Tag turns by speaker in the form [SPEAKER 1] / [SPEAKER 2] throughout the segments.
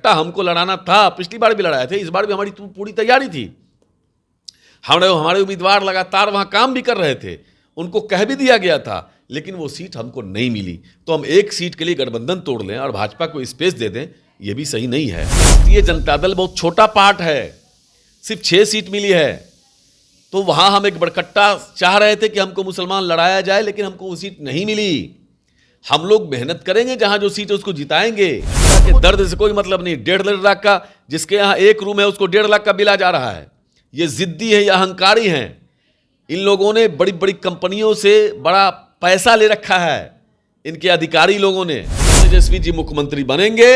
[SPEAKER 1] बरकट्टा हमको लड़ाना था। पिछली बार भी लड़ाए थे, इस बार भी हमारी पूरी तैयारी थी। हमारे उम्मीदवार लगातार वहाँ काम भी कर रहे थे, उनको कह भी दिया गया था, लेकिन वो सीट हमको नहीं मिली। तो हम एक सीट के लिए गठबंधन तोड़ लें और भाजपा को स्पेस दे दें, ये भी सही नहीं है। ये जनता दल बहुत छोटा पार्ट है, सिर्फ 6 सीट मिली है। तो वहाँ हम एक बरकट्टा चाह रहे थे कि हमको मुसलमान लड़ाया जाए, लेकिन हमको वो सीट नहीं मिली। हम लोग मेहनत करेंगे, जहाँ जो सीट है उसको जिताएंगे। दर्द से कोई मतलब नहीं। 1.5 लाख का, जिसके यहाँ 1 रूम है उसको 1.5 लाख का बिल आ जा रहा है। ये जिद्दी है, ये अहंकारी हैं। इन लोगों ने बड़ी बड़ी कंपनियों से बड़ा पैसा ले रखा है, इनके अधिकारी लोगों ने। तेजस्वी जी मुख्यमंत्री बनेंगे,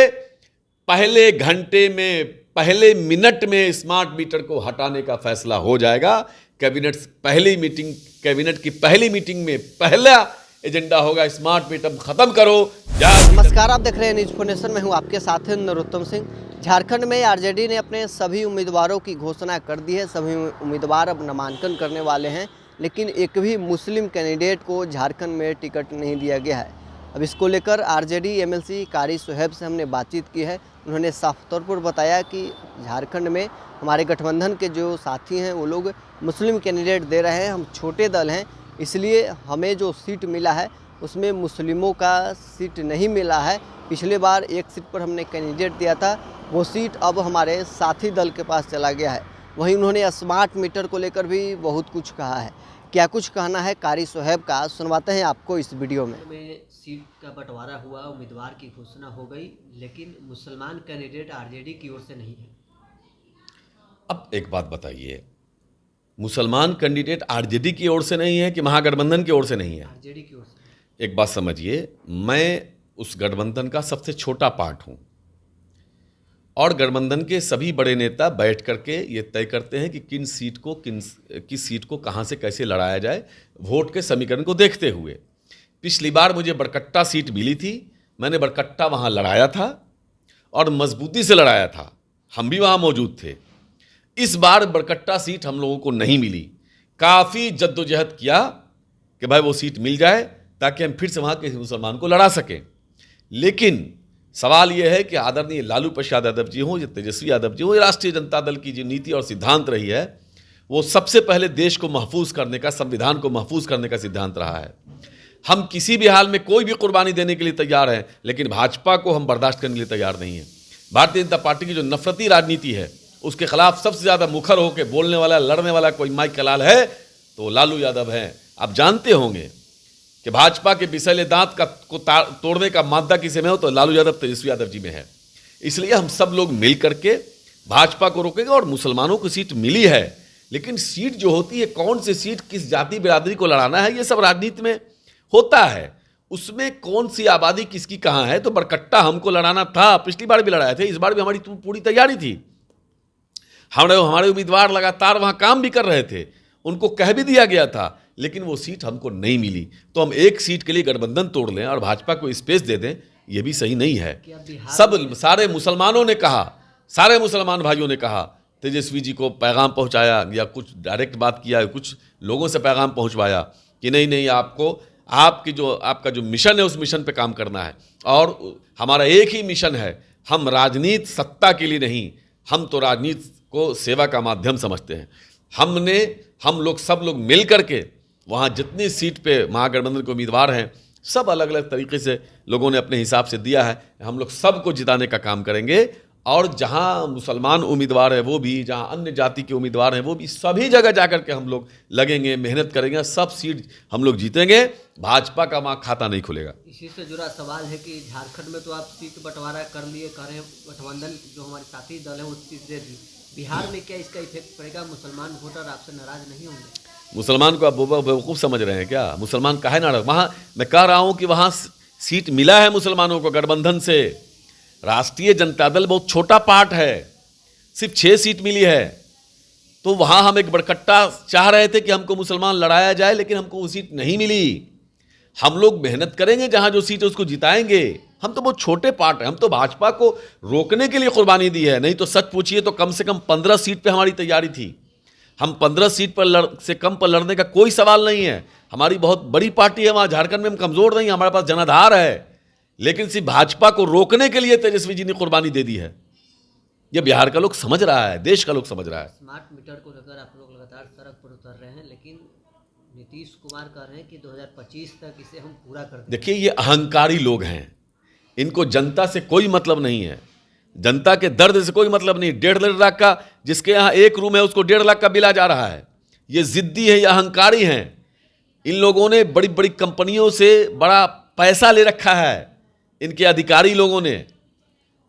[SPEAKER 1] पहले घंटे में, पहले मिनट में स्मार्ट मीटर को हटाने का फैसला हो जाएगा। कैबिनेट की पहली मीटिंग में पहला एजेंडा होगा स्मार्ट मीटर खत्म करो।
[SPEAKER 2] नमस्कार, आप देख रहे हैं न्यूज़ फॉर नेशन। मैं हूं आपके साथ हैं नरोत्तम सिंह। झारखंड में आरजेडी ने अपने सभी उम्मीदवारों की घोषणा कर दी है। सभी उम्मीदवार अब नामांकन करने वाले हैं, लेकिन एक भी मुस्लिम कैंडिडेट को झारखंड में टिकट नहीं दिया गया है। अब इसको लेकर आरजेडी एमएलसी कारी सुहेब से हमने बातचीत की है। उन्होंने साफ तौर पर बताया कि झारखंड में हमारे गठबंधन के जो साथी हैं वो लोग मुस्लिम कैंडिडेट दे रहे हैं। हम छोटे दल हैं, इसलिए हमें जो सीट मिला है उसमें मुस्लिमों का सीट नहीं मिला है। पिछले बार एक सीट पर हमने कैंडिडेट दिया था, वो सीट अब हमारे साथी दल के पास चला गया है। वहीं उन्होंने स्मार्ट मीटर को लेकर भी बहुत कुछ कहा है। क्या कुछ कहना है कारी सुहेब का, सुनवाते हैं आपको इस वीडियो में।
[SPEAKER 3] सीट का बंटवारा हुआ, उम्मीदवार की घोषणा हो गई, लेकिन मुसलमान कैंडिडेट आरजेडी की ओर से नहीं है।
[SPEAKER 1] अब एक बात बताइए, मुसलमान कैंडिडेट आरजेडी की ओर से नहीं है कि महागठबंधन की ओर से नहीं है?
[SPEAKER 3] आरजेडी की ओर से।
[SPEAKER 1] एक बात समझिए, मैं उस गठबंधन का सबसे छोटा पार्ट हूं और गठबंधन के सभी बड़े नेता बैठ करके ये तय करते हैं कि किस सीट को कहां से कैसे लड़ाया जाए, वोट के समीकरण को देखते हुए। पिछली बार मुझे बरकट्टा सीट मिली थी, मैंने बरकट्टा वहां लड़ाया था और मजबूती से लड़ाया था, हम भी वहां मौजूद थे। इस बार बरकट्टा सीट हम लोगों को नहीं मिली। काफ़ी जद्दोजहद किया कि भाई वो सीट मिल जाए ताकि हम फिर से वहाँ के मुसलमान को लड़ा सकें। लेकिन सवाल ये है कि आदरणीय लालू प्रसाद यादव जी हों या तेजस्वी यादव जी हों, राष्ट्रीय जनता दल की जो नीति और सिद्धांत रही है वो सबसे पहले देश को महफूज करने का, संविधान को महफूज करने का सिद्धांत रहा है। हम किसी भी हाल में कोई भी कुर्बानी देने के लिए तैयार हैं, लेकिन भाजपा को हम बर्दाश्त करने के लिए तैयार नहीं हैं। भारतीय जनता पार्टी की जो नफरती राजनीति है उसके खिलाफ सबसे ज़्यादा मुखर होकर बोलने वाला, लड़ने वाला कोई माई कलाल है तो लालू यादव हैं। आप जानते होंगे कि भाजपा के विषैले दांत को तोड़ने का मादा किसी में हो तो लालू यादव, तेजस्वी यादव जी में है। इसलिए हम सब लोग मिल करके भाजपा को रोकेंगे। और मुसलमानों को सीट मिली है, लेकिन सीट जो होती है, कौन सी सीट किस जाति बिरादरी को लड़ाना है, ये सब राजनीति में होता है। उसमें कौन सी आबादी किसकी कहाँ है। तो बरकट्टा हमको लड़ाना था, पिछली बार भी लड़ाए थे, इस बार भी हमारी पूरी तैयारी थी। हमारे उम्मीदवार लगातार वहाँ काम भी कर रहे थे, उनको कह भी दिया गया था, लेकिन वो सीट हमको नहीं मिली। तो हम एक सीट के लिए गठबंधन तोड़ लें और भाजपा को स्पेस दे दें, ये भी सही नहीं है। सारे मुसलमानों ने कहा, सारे मुसलमान भाइयों ने कहा, तेजस्वी जी को पैगाम पहुंचाया या कुछ डायरेक्ट बात किया, कुछ लोगों से पैगाम पहुंचवाया कि नहीं, आपका जो मिशन है उस मिशन पे काम करना है। और हमारा एक ही मिशन है, हम राजनीति सत्ता के लिए नहीं, हम तो राजनीति को सेवा का माध्यम समझते हैं। सब लोग मिल करके वहाँ जितनी सीट पे महागठबंधन के उम्मीदवार हैं, सब अलग अलग तरीके से लोगों ने अपने हिसाब से दिया है। हम लोग सबको जिताने का काम करेंगे और जहाँ मुसलमान उम्मीदवार है वो भी, जहाँ अन्य जाति के उम्मीदवार हैं वो भी, सभी जगह जाकर के हम लोग लगेंगे, मेहनत करेंगे, सब सीट हम लोग जीतेंगे। भाजपा का वहाँ खाता नहीं खुलेगा।
[SPEAKER 3] इसी से जुड़ा सवाल है कि झारखंड में तो आप सीट बंटवारा कर लिए, कर रहे गठबंधन जो हमारे साथी दल है वो सीट दे दी, बिहार में क्या इसका इफेक्ट पड़ेगा? मुसलमान वोटर आपसे नाराज नहीं होंगे?
[SPEAKER 1] मुसलमान को आप बेवकूफ़ समझ रहे हैं क्या? मुसलमान काहे नाराज? वहाँ मैं कह रहा हूँ कि वहाँ सीट मिला है मुसलमानों को गठबंधन से। राष्ट्रीय जनता दल बहुत छोटा पार्ट है, सिर्फ 6 सीट मिली है। तो वहाँ हम एक बरकट्टा चाह रहे थे कि हमको मुसलमान लड़ाया जाए, लेकिन हमको वो सीट नहीं मिली। हम लोग मेहनत करेंगे, जहाँ जो सीट है उसको जिताएंगे। हम तो बहुत छोटे पार्ट हैं, हम तो भाजपा को रोकने के लिए कुर्बानी दी है। नहीं तो सच पूछिए तो कम से कम 15 सीट पे हमारी तैयारी थी। हम 15 सीट से कम पर लड़ने का कोई सवाल नहीं है। हमारी बहुत बड़ी पार्टी है वहाँ झारखंड में, हम कमज़ोर नहीं, हमारे पास जनाधार है। लेकिन सिर्फ भाजपा को रोकने के लिए तेजस्वी जी ने कुर्बानी दे दी है। ये बिहार का लोग समझ रहा है, देश का लोग समझ रहा है।
[SPEAKER 3] स्मार्ट मीटर को लेकर आप लोग लगातार सड़क पर उतर रहे हैं, लेकिन नीतीश कुमार कह रहे हैं कि 2025 तक इसे हम पूरा कर देंगे।
[SPEAKER 1] देखिए, ये अहंकारी लोग हैं, इनको जनता से कोई मतलब नहीं है, जनता के दर्द से कोई मतलब नहीं। 1.5 लाख का, जिसके यहाँ 1 रूम है उसको 1.5 लाख का बिल आ जा रहा है। ये जिद्दी है, ये अहंकारी हैं। इन लोगों ने बड़ी बड़ी कंपनियों से बड़ा पैसा ले रखा है, इनके अधिकारी लोगों ने,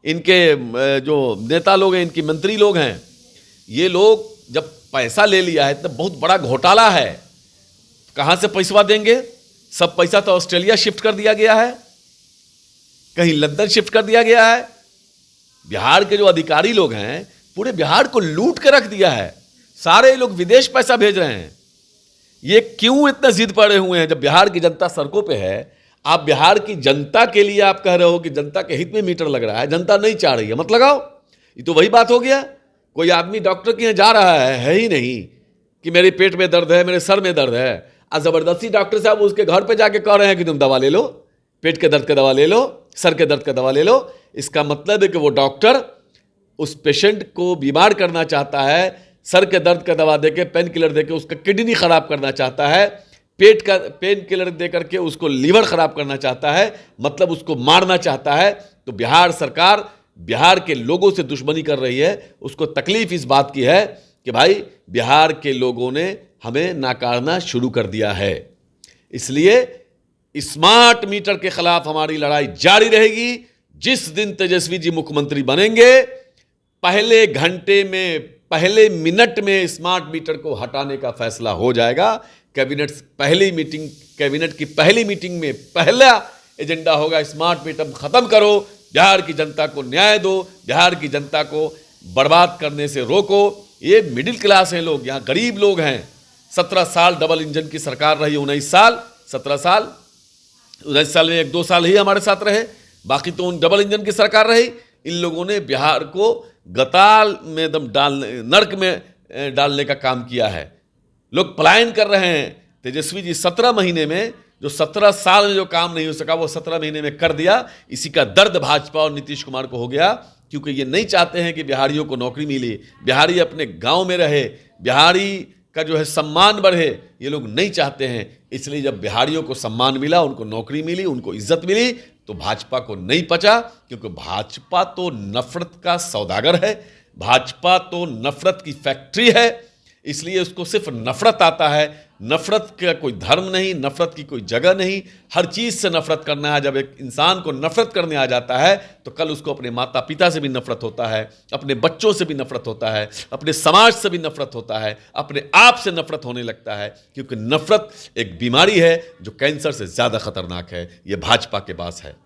[SPEAKER 1] इनके जो नेता लोग हैं, इनके मंत्री लोग हैं। ये लोग जब पैसा ले लिया है तो बहुत बड़ा घोटाला है। कहाँ से पैसा देंगे? सब पैसा तो ऑस्ट्रेलिया शिफ्ट कर दिया गया है, कहीं लंदन शिफ्ट कर दिया गया है। बिहार के जो अधिकारी लोग हैं, पूरे बिहार को लूट के रख दिया है। सारे लोग विदेश पैसा भेज रहे हैं। ये क्यों इतना जिद पड़े हुए हैं? जब बिहार की जनता सड़कों पे है, आप बिहार की जनता के लिए आप कह रहे हो कि जनता के हित में मीटर लग रहा है, जनता नहीं चाह रही है, मत लगाओ। ये तो वही बात हो गया। कोई आदमी डॉक्टर के यहाँ जा रहा है ही नहीं कि मेरे पेट में दर्द है, मेरे सर में दर्द है, और जबरदस्ती डॉक्टर साहब उसके घर पे जाके कह रहे हैं कि तुम दवा ले लो, पेट के दर्द का दवा ले लो, सर के दर्द का दवा ले लो। इसका मतलब है कि वो डॉक्टर उस पेशेंट को बीमार करना चाहता है, सर के दर्द का दवा देके, पेन किलर देके उसका किडनी खराब करना चाहता है, पेट का पेन किलर दे करके उसको लीवर खराब करना चाहता है, मतलब उसको मारना चाहता है। तो बिहार सरकार बिहार के लोगों से दुश्मनी कर रही है। उसको तकलीफ इस बात की है कि भाई बिहार के लोगों ने हमें नाकारना शुरू कर दिया है। इसलिए स्मार्ट मीटर के खिलाफ हमारी लड़ाई जारी रहेगी। जिस दिन तेजस्वी जी मुख्यमंत्री बनेंगे, पहले घंटे में, पहले मिनट में स्मार्ट मीटर को हटाने का फैसला हो जाएगा। कैबिनेट की पहली मीटिंग में पहला एजेंडा होगा, स्मार्ट मीटर खत्म करो, बिहार की जनता को न्याय दो, बिहार की जनता को बर्बाद करने से रोको। ये मिडिल क्लास हैं लोग, यहाँ गरीब लोग हैं। 17 साल डबल इंजन की सरकार रही, 19 साल, 17 साल, 19 साल में 1-2 साल ही हमारे साथ रहे, बाकी तो डबल इंजन की सरकार रही। इन लोगों ने बिहार को गताल में एकदम नर्क में डालने का काम किया है। लोग पलायन कर रहे हैं। तेजस्वी जी 17 महीने में, जो 17 साल में जो काम नहीं हो सका वो 17 महीने में कर दिया। इसी का दर्द भाजपा और नीतीश कुमार को हो गया, क्योंकि ये नहीं चाहते हैं कि बिहारियों को नौकरी मिले, बिहारी अपने गांव में रहे, बिहारी का जो है सम्मान बढ़े। ये लोग नहीं चाहते हैं। इसलिए जब बिहारियों को सम्मान मिला, उनको नौकरी मिली, उनको इज्जत मिली, तो भाजपा को नहीं पचा, क्योंकि भाजपा तो नफरत का सौदागर है, भाजपा तो नफरत की फैक्ट्री है। इसलिए उसको सिर्फ नफरत आता है। नफरत का कोई धर्म नहीं, नफरत की कोई जगह नहीं, हर चीज़ से नफरत करना है। जब एक इंसान को नफरत करने आ जाता है तो कल उसको अपने माता पिता से भी नफरत होता है, अपने बच्चों से भी नफरत होता है, अपने समाज से भी नफरत होता है, अपने आप से नफरत होने लगता है। क्योंकि नफरत एक बीमारी है जो कैंसर से ज़्यादा खतरनाक है। ये भाजपा के पास है।